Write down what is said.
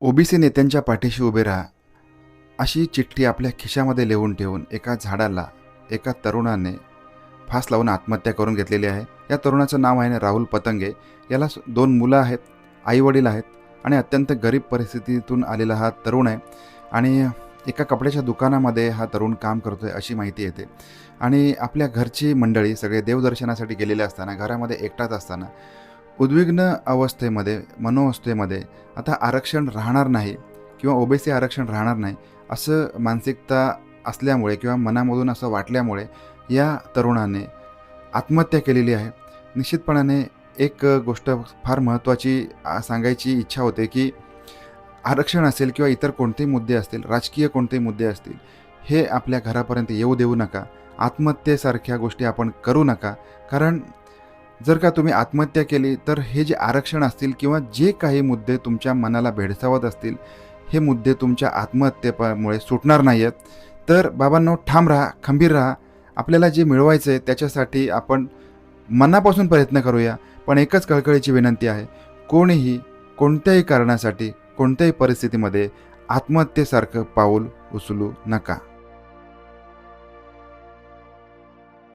OBC नेत्यांच्या पाठीशी उभे राहा, अशी चिठ्ठी आपल्या खिशामध्ये लिहून ठेवून एका झाडाला एका तरुणाने फास लावून आत्महत्या करून घेतलेली आहे. या तरुणाचं नाव आहे राहुल पतंगे. याला 2 मुलं आहेत, आई-वडील आहेत आणि अत्यंत गरीब परिस्थितीतून आलेला हा तरुण आहे. आणि एका कपड्याच्या दुकानामध्ये हा तरुण काम करतोय अशी माहिती येते. आणि आपल्या घरची मंडळी सगळे देवदर्शनासाठी गेलेले असताना, घरामध्ये एकटाच असताना उद्विग्न अवस्थेमध्ये, मनोअवस्थेमध्ये आता आरक्षण राहणार नाही किंवा ओबीसी आरक्षण राहणार नाही असं मानसिकता असल्यामुळे किंवा मनामधून असं वाटल्यामुळे या तरुणाने आत्महत्या केलेली आहे. निश्चितपणाने एक गोष्ट फार महत्त्वाची सांगायची इच्छा होते, की आरक्षण असेल किंवा इतर कोणतेही मुद्दे असतील, राजकीय कोणतेही मुद्दे असतील, हे आपल्या घरापर्यंत येऊ देऊ नका. आत्महत्येसारख्या गोष्टी आपण करू नका. कारण जर का तुम्ही आत्महत्या केली तर हे जे आरक्षण असतील किंवा जे काही मुद्दे तुमच्या मनाला भेडसावत असतील, हे मुद्दे तुमच्या आत्महत्येमुळे सुटणार नाही आहेत. तर बाबांनो, ठाम राहा, खंबीर राहा. आपल्याला जे मिळवायचं आहे त्याच्यासाठी आपण मनापासून प्रयत्न करूया. पण एकच कळकळीची विनंती आहे, कोणीही कोणत्याही कारणासाठी कोणत्याही परिस्थितीमध्ये आत्महत्येसारखं पाऊल उचलू नका.